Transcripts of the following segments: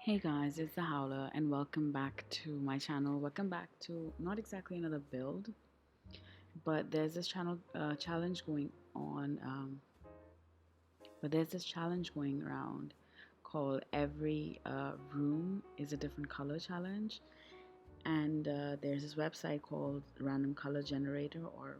Hey guys, it's the Howler and welcome back to my channel. Welcome back to not exactly another build, but there's this challenge going on. There's this challenge going around called Every Room is a Different Color Challenge, and there's this website called Random Color Generator or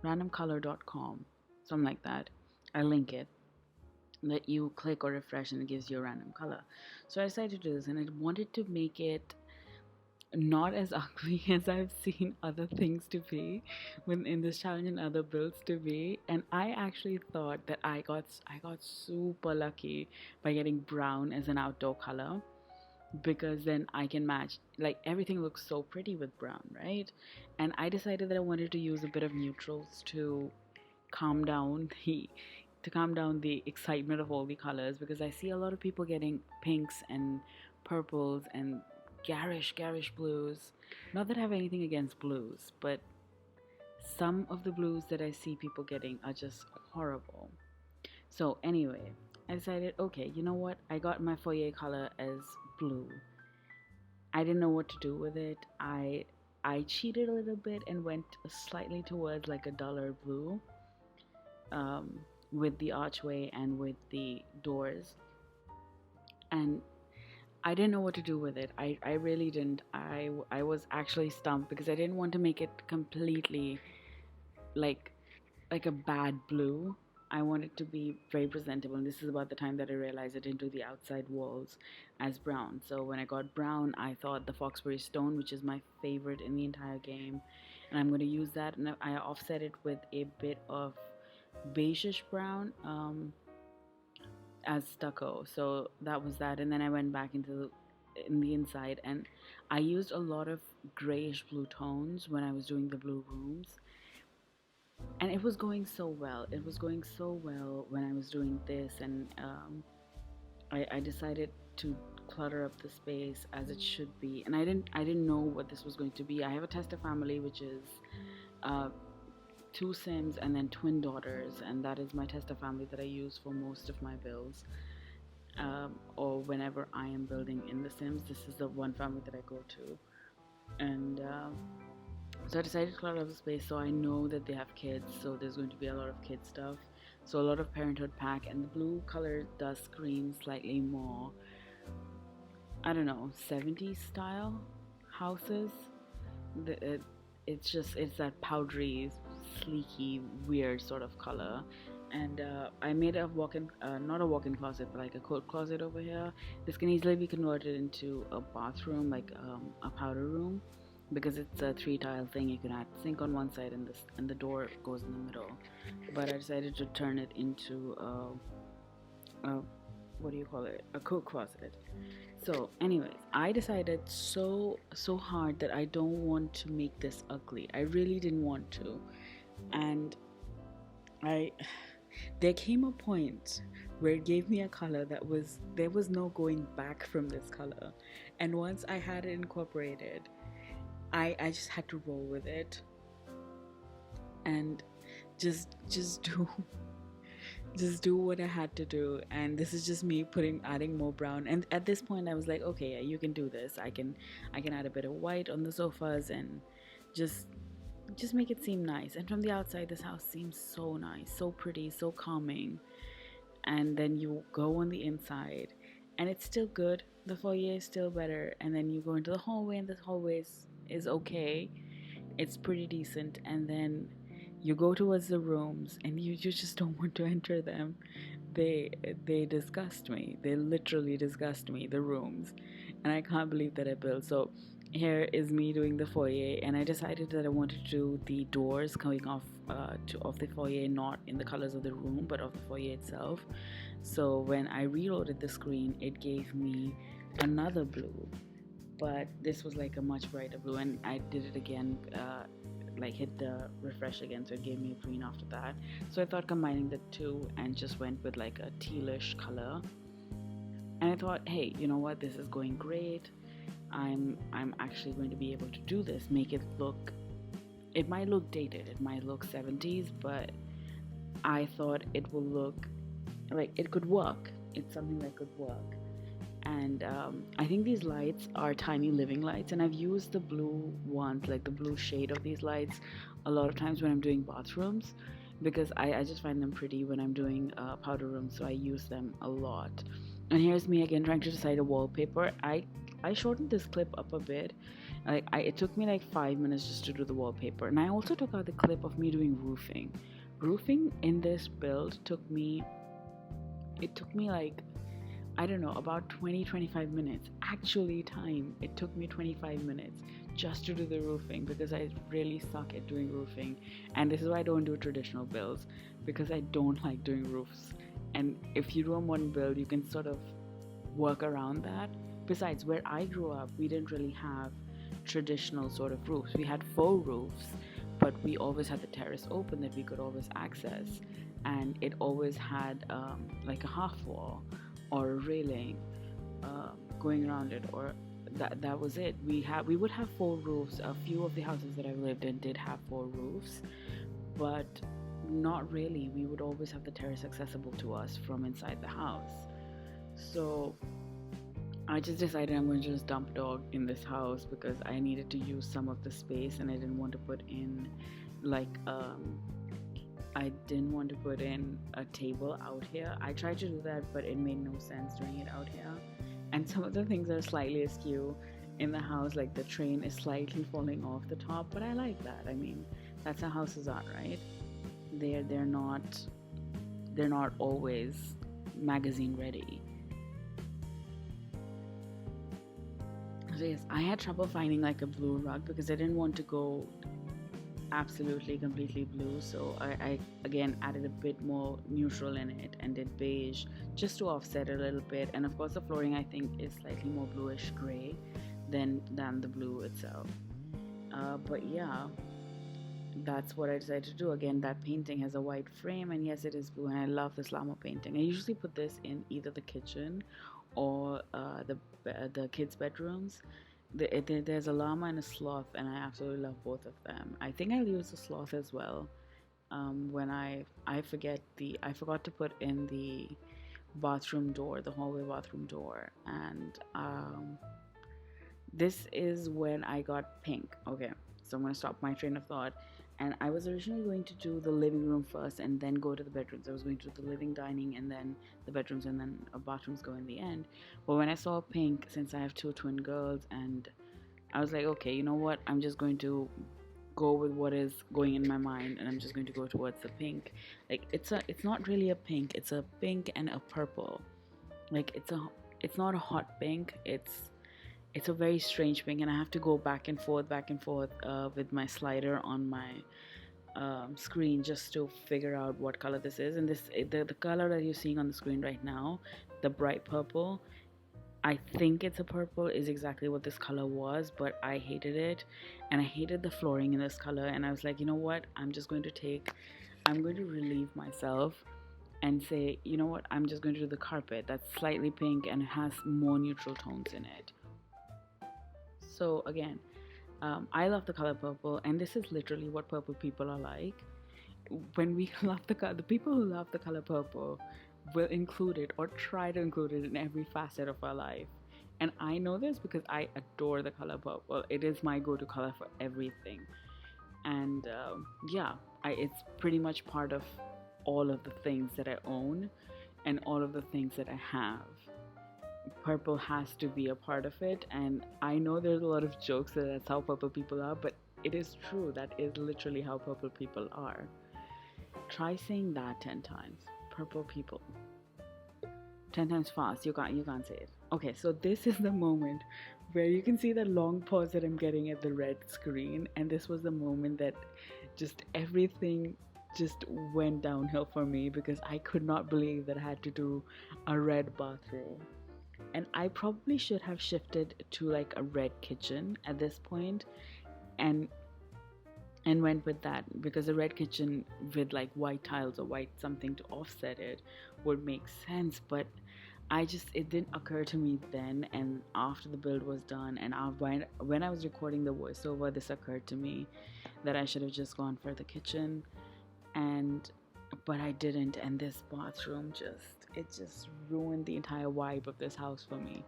randomcolor.com, something like that. I link it. That you click or refresh and it gives you a random color. So I decided to do this, and I wanted to make it not as ugly as I've seen other things to be in this challenge and other builds to be. And I actually thought that I got super lucky by getting brown as an outdoor color, because then I can match, like, everything looks so pretty with brown, right? And I decided that I wanted to use a bit of neutrals to calm down the excitement of all the colors, because I see a lot of people getting pinks and purples and garish blues. Not that I have anything against blues, but some of the blues that I see people getting are just horrible. So anyway, I decided, okay, you know what, I got my foyer color as blue. I didn't know what to do with it. I cheated a little bit and went slightly towards like a duller blue, with the archway and with the doors, and I didn't know what to do with it. I really didn't. I was actually stumped because I didn't want to make it completely like a bad blue. I wanted it to be very presentable, and this is about the time that I realized I didn't do the outside walls as brown. So when I got brown, I thought the Foxbury Stone, which is my favorite in the entire game, and I'm going to use that, and I offset it with a bit of beigeish brown as stucco. So that was that, and then I went back in the inside, and I used a lot of grayish blue tones when I was doing the blue rooms, and it was going so well. It was going so well when I was doing this, and I decided to clutter up the space as it should be, and I didn't know what this was going to be. I have a tester family, which is 2 Sims and then twin daughters, and that is my tester family that I use for most of my builds, or whenever I am building in the Sims. This is the one family that I go to, and so I decided to clutter up the space, so I know that they have kids, so there's going to be a lot of kid stuff, so a lot of parenthood pack, and the blue color does scream slightly more, I don't know, 70s style houses. It's that powdery, sleeky, weird sort of color. And I made a walk-in, not a walk-in closet, but like a coat closet over here. This can easily be converted into a bathroom, like a powder room, because it's a 3-tile thing. You can add sink on one side, and the door goes in the middle. But I decided to turn it into what do you call it? A coat closet. So anyways, I decided so hard that I don't want to make this ugly. I really didn't want to, and there came a point where it gave me a color that there was no going back from this color, and once I had it incorporated, I just had to roll with it and just do what I had to do. And this is just me adding more brown, and at this point I was like, okay, yeah, you can do this. I can add a bit of white on the sofas and just make it seem nice. And from the outside, this house seems so nice, so pretty, so calming. And then you go on the inside and it's still good. The foyer is still better, and then you go into the hallway, and the hallway is okay, it's pretty decent, and then you go towards the rooms and you just don't want to enter them. They disgust me. They literally disgust me, the rooms, and I can't believe that I built. So here is me doing the foyer, and I decided that I wanted to do the doors coming off of the foyer, not in the colors of the room but of the foyer itself. So when I reloaded the screen, it gave me another blue, but this was like a much brighter blue, and I did it again, like hit the refresh again, so it gave me a green after that. So I thought combining the two, and just went with like a tealish color, and I thought, hey, you know what, this is going great. I'm actually going to be able to do this, make it look, it might look dated, it might look 70s, but I thought it will look like it could work. it's something that could work. And I think these lights are tiny living lights, and I've used the blue ones, like the blue shade of these lights, a lot of times when I'm doing bathrooms, because I just find them pretty when I'm doing powder rooms, so I use them a lot. And here's me again trying to decide a wallpaper. I shortened this clip up a bit. It took me like 5 minutes just to do the wallpaper, and I also took out the clip of me doing roofing. Roofing in this build took me like, I don't know, about 20-25 minutes. Actually, time. It took me 25 minutes just to do the roofing because I really suck at doing roofing. And this is why I don't do traditional builds, because I don't like doing roofs. And if you do a modern build, you can sort of work around that. Besides, where I grew up, we didn't really have traditional sort of roofs. We had faux roofs, but we always had the terrace open that we could always access. And it always had like a half wall or a railing going around it, or that was it. We would have four roofs. A few of the houses that I lived in did have four roofs, but not really. We would always have the terrace accessible to us from inside the house. So I just decided I'm going to just dump dog in this house because I needed to use some of the space, and I didn't want to put in like I didn't want to put in a table out here. I tried to do that, but it made no sense doing it out here. And some of the things are slightly askew in the house, like the train is slightly falling off the top, but I like that. I mean, that's how houses are, right? They're not always magazine ready. So yes, I had trouble finding like a blue rug because I didn't want to go absolutely completely blue, so I again added a bit more neutral in it and did beige just to offset it a little bit. And of course the flooring I think is slightly more bluish gray than the blue itself, but yeah, that's what I decided to do. Again, that painting has a white frame, and yes, it is blue, and I love this llama painting. I usually put this in either the kitchen or the kids' bedrooms. There's a llama and a sloth, and I absolutely love both of them. I think I'll use the sloth as well. When I forgot to put in the bathroom door, the hallway bathroom door, and this is when I got pink. Okay, so I'm gonna stop my train of thought. And I was originally going to do the living room first and then go to the bedrooms. I was going to do the living, dining, and then the bedrooms, and then bathrooms go in the end. But when I saw pink, since I have two twin girls, and I was like, okay, you know what? I'm just going to go with what is going in my mind, and I'm just going to go towards the pink. Like it's not really a pink. It's a pink and a purple. Like it's not a hot pink. It's a very strange pink, and I have to go back and forth with my slider on my screen just to figure out what color this is. And the color that you're seeing on the screen right now, the bright purple, I think it's a purple, is exactly what this color was, but I hated it, and I hated the flooring in this color, and I was like, you know what, I'm going to relieve myself and say, you know what, I'm just going to do the carpet that's slightly pink and it has more neutral tones in it. So again, I love the color purple, and this is literally what purple people are like. When we love the people who love the color purple will include it or try to include it in every facet of our life. And I know this because I adore the color purple. It is my go-to color for everything. And yeah, it's pretty much part of all of the things that I own and all of the things that I have. Purple has to be a part of it, and I know there's a lot of jokes that that's how purple people are, but it is true. That is literally how purple people are. Try saying that 10 times. Purple people. 10 times fast. You can't say it. Okay, so this is the moment where you can see the long pause that I'm getting at the red screen, and this was the moment that just everything just went downhill for me because I could not believe that I had to do a red bathroom. And I probably should have shifted to like a red kitchen at this point and went with that, because a red kitchen with like white tiles or white something to offset it would make sense. But it didn't occur to me then, and after the build was done and when I was recording the voiceover, this occurred to me that I should have just gone for the kitchen. And but I didn't, and this bathroom just ruined the entire vibe of this house for me.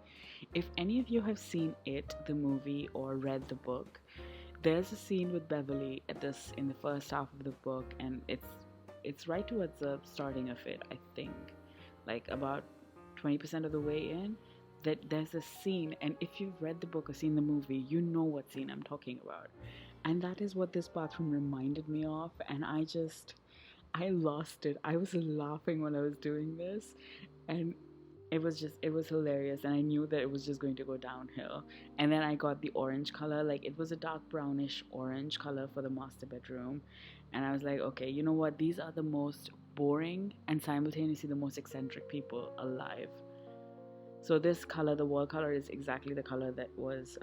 If any of you have seen It, the movie, or read the book, there's a scene with Beverly at this in the first half of the book, and it's right towards the starting of it, I think, like about 20% of the way in, that there's a scene, and if you've read the book or seen the movie, you know what scene I'm talking about. And that is what this bathroom reminded me of, and I lost it. I was laughing when I was doing this, and it was hilarious, and I knew that it was just going to go downhill. And then I got the orange color, like it was a dark brownish orange color for the master bedroom, and I was like, okay, you know what? These are the most boring and simultaneously the most eccentric people alive. So this color, the wall color, is exactly the color that was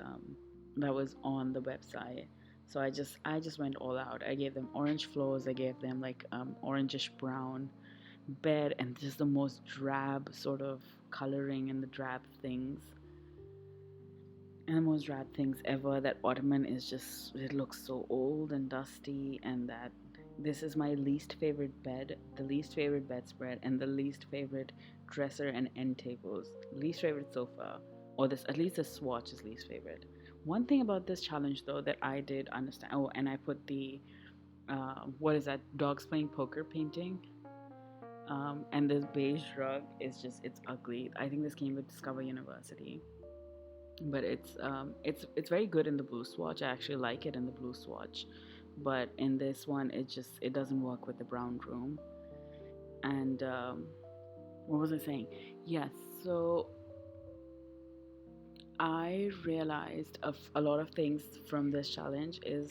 on the website. So I just went all out. I gave them orange floors. I gave them like orangish brown bed, and just the most drab sort of coloring and the drab things. And the most drab things ever. That ottoman is just, it looks so old and dusty, and that this is my least favorite bed, the least favorite bedspread, and the least favorite dresser and end tables. Least favorite sofa, or this, at least the swatch is least favorite. One thing about this challenge though that I did understand, oh, and I put the what is that, dogs playing poker painting, and this beige rug is just, it's ugly. I think this came with Discover University, but it's very good in the blue swatch. I actually like it in the blue swatch, but in this one it doesn't work with the brown room. And what was I saying? Yes, so I realized of a lot of things from this challenge is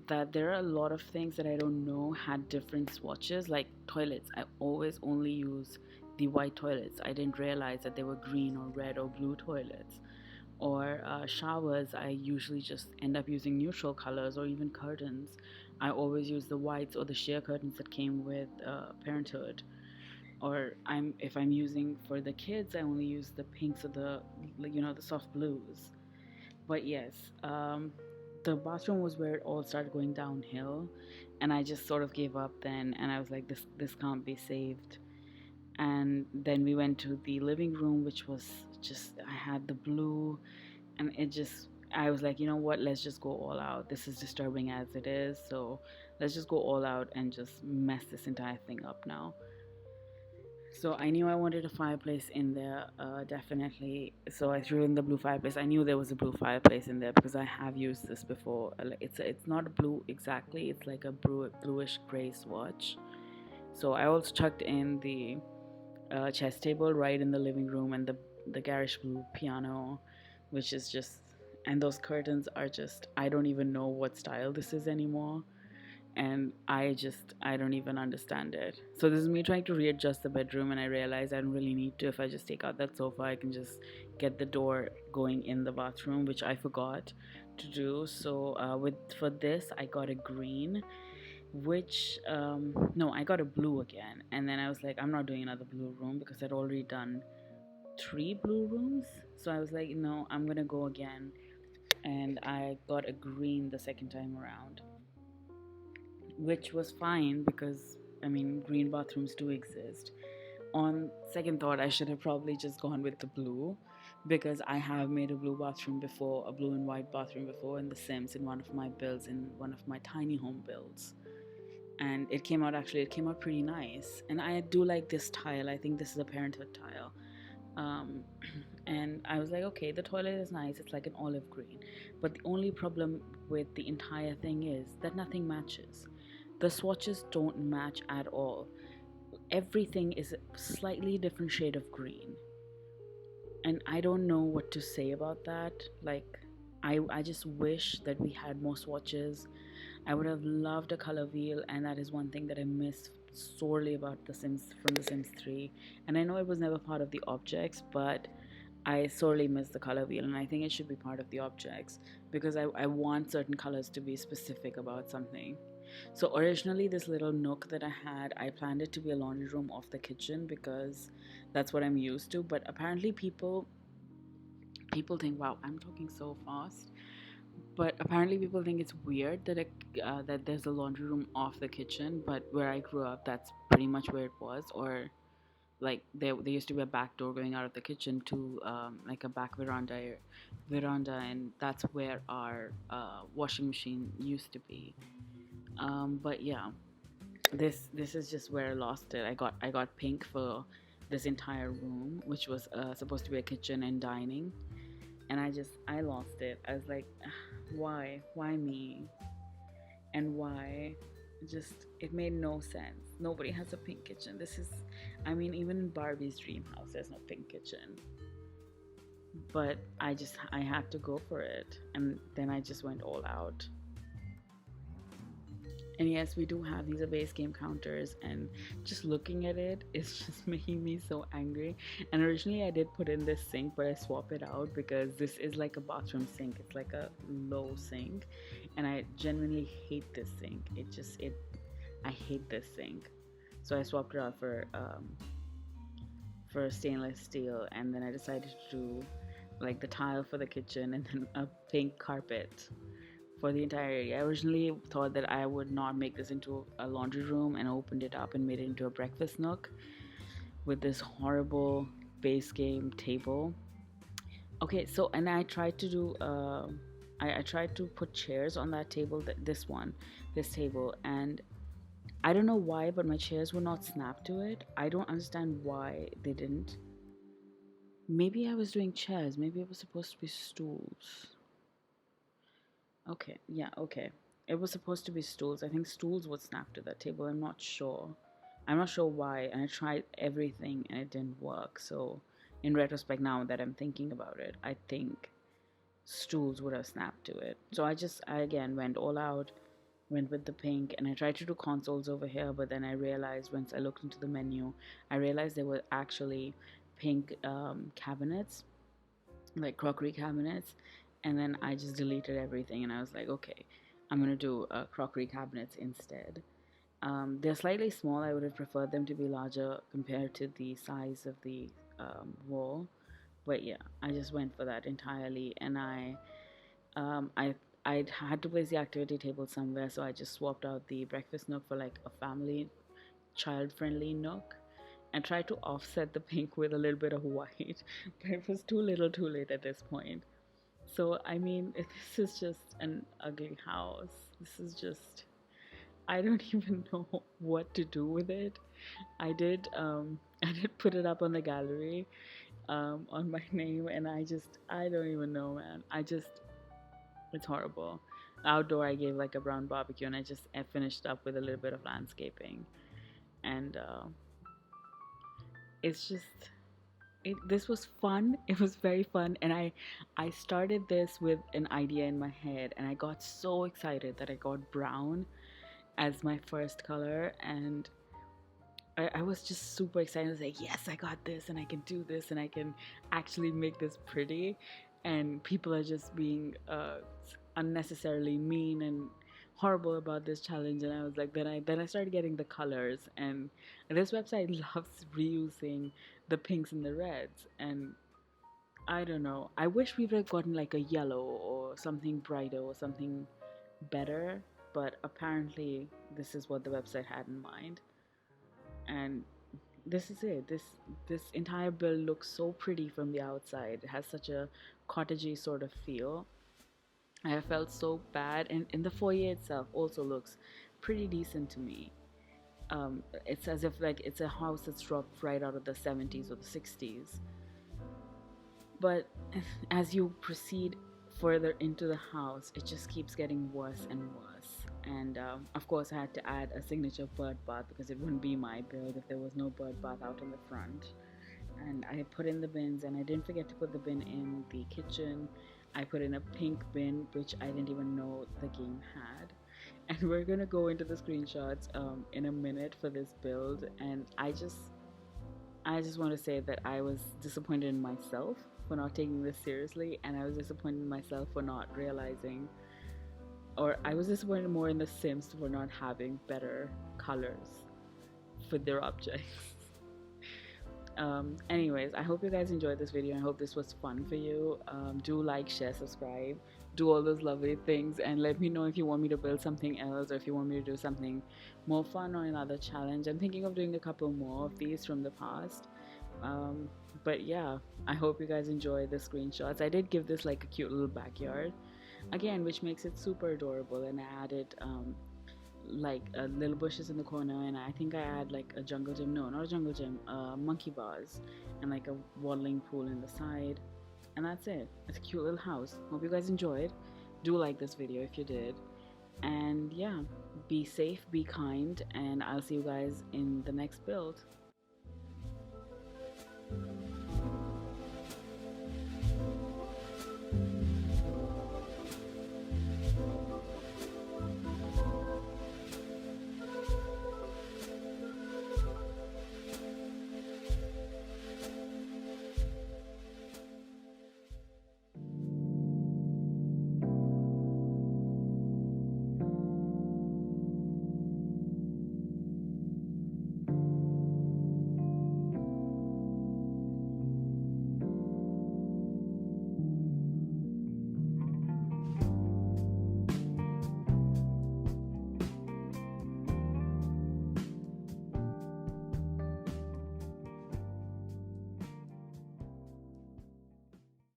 that there are a lot of things that I don't know had different swatches. Like toilets, I always only use the white toilets. I didn't realize that they were green or red or blue toilets. Or showers, I usually just end up using neutral colors. Or even curtains, I always use the whites or the sheer curtains that came with Parenthood. Or if I'm using for the kids, I only use the pinks or the soft blues. But yes, the bathroom was where it all started going downhill, and I just sort of gave up then, and I was like, this can't be saved. And then we went to the living room, which was just, I had the blue, and I was like, you know what, let's just go all out. This is disturbing as it is, so let's just go all out and just mess this entire thing up now. So I knew I wanted a fireplace in there, definitely. So I threw in the blue fireplace. I knew there was a blue fireplace in there because I have used this before. It's not a blue exactly. It's like a bluish gray swatch. So I also chucked in the chess table right in the living room, and the garish blue piano, which is just, and those curtains are just, I don't even know what style this is anymore. And I don't even understand it. So this is me trying to readjust the bedroom, and I realize I don't really need to. If I just take out that sofa, I can just get the door going in the bathroom, which I forgot to do. So for this, I got a green, which no, I got a blue again. And then I was like, I'm not doing another blue room because I'd already done 3 blue rooms. So I was like, no, I'm gonna go again, and I got a green the second time around, which was fine because, I mean, green bathrooms do exist. On second thought, I should have probably just gone with the blue because I have made a blue bathroom before, a blue and white bathroom before in The Sims, in one of my builds, in one of my tiny home builds. And it came out pretty nice. And I do like this tile. I think this is a Parenthood tile. And I was like, okay, the toilet is nice. It's like an olive green. But the only problem with the entire thing is that nothing matches. The swatches don't match at all. Everything is a slightly different shade of green. And I don't know what to say about that. Like, I just wish that we had more swatches. I would have loved a color wheel, and that is one thing that I miss sorely about The Sims, from The Sims 3. And I know it was never part of the objects, but I sorely miss the color wheel, and I think it should be part of the objects because I want certain colors to be specific about something. So originally, this little nook that I had, I planned it to be a laundry room off the kitchen because that's what I'm used to. But apparently people think, wow, I'm talking so fast. but apparently people think it's weird that that there's a laundry room off the kitchen, but where I grew up, that's pretty much where it was. Or like there used to be a back door going out of the kitchen to like a back veranda, and that's where our washing machine used to be. But yeah, this is just where I lost it. I got pink for this entire room, which was supposed to be a kitchen and dining, and I lost it. I was like, why me, and why? Just, it made no sense. Nobody has a pink kitchen. This is, I mean, even in Barbie's dream house there's no pink kitchen, but I had to go for it, and then I just went all out. And yes, we do have these base game counters, and just looking at it, it's just making me so angry. And originally I did put in this sink, but I swapped it out because this is like a bathroom sink. It's like a low sink, and I genuinely hate this sink. I hate this sink. So I swapped it out for stainless steel, and then I decided to do like the tile for the kitchen, and then a pink carpet for the entire area. I originally thought that I would not make this into a laundry room, and opened it up and made it into a breakfast nook with this horrible base game table. Okay, so, and I tried to do I tried to put chairs on that table, this table, and I don't know why, but my chairs would not snap to it. I don't understand why they didn't. Maybe I was doing chairs, maybe it was supposed to be stools. Okay, yeah, okay. It was supposed to be stools. I think stools would snap to that table. I'm not sure. I'm not sure why. And I tried everything and it didn't work. So, in retrospect, now that I'm thinking about it, I think stools would have snapped to it. So I again went all out, went with the pink, and I tried to do consoles over here. But then I realized, once I looked into the menu, I realized there were actually pink cabinets, like crockery cabinets. And then I just deleted everything, and I was like, okay, I'm gonna do crockery cabinets instead. They're slightly small. I would have preferred them to be larger compared to the size of the wall, but yeah, I just went for that entirely. And I had to place the activity table somewhere, so I just swapped out the breakfast nook for like a family child-friendly nook, and tried to offset the pink with a little bit of white, but it was too little too late at this point. So, I mean, this is just an ugly house. This is just, I don't even know what to do with it. I did put it up on the gallery, on my name, and I don't even know, man. It's horrible. Outdoor, I gave like a brown barbecue, and I finished up with a little bit of landscaping, and it's just, this was fun. It was very fun, and I started this with an idea in my head, and I got so excited that I got brown as my first color, and I was just super excited. I was like, yes, I got this, and I can do this, and I can actually make this pretty. And people are just being unnecessarily mean and horrible about this challenge. And I was like, then I started getting the colors, and this website loves reusing the pinks and the reds, and I don't know, I wish we would have gotten like a yellow or something brighter or something better, but apparently this is what the website had in mind. And this is it. This entire build looks so pretty from the outside. It has such a cottagey sort of feel. I felt so bad, and the foyer itself also looks pretty decent to me. It's as if like it's a house that's dropped right out of the 70s or the 60s. But as you proceed further into the house, it just keeps getting worse and worse. And of course, I had to add a signature bird bath because it wouldn't be my build if there was no bird bath out in the front. And I put in the bins, and I didn't forget to put the bin in the kitchen. I put in a pink bin, which I didn't even know the game had. And we're gonna go into the screenshots in a minute for this build. And I just want to say that I was disappointed in myself for not taking this seriously, and I was disappointed in myself for not realizing, or I was disappointed more in the Sims for not having better colors for their objects. Anyways, I hope you guys enjoyed this video. I hope this was fun for you. Do like, share, subscribe. do all those lovely things, and let me know if you want me to build something else or if you want me to do something more fun or another challenge. I'm thinking of doing a couple more of these from the past. But yeah, I hope you guys enjoy the screenshots. I did give this like a cute little backyard again, which makes it super adorable, and I added like little bushes in the corner, and I think I add like a jungle gym, no, not a jungle gym, monkey bars, and like a waddling pool in the side, and that's it. It's a cute little house. Hope you guys enjoyed. Do like this video if you did, and yeah, be safe, be kind, and I'll see you guys in the next build.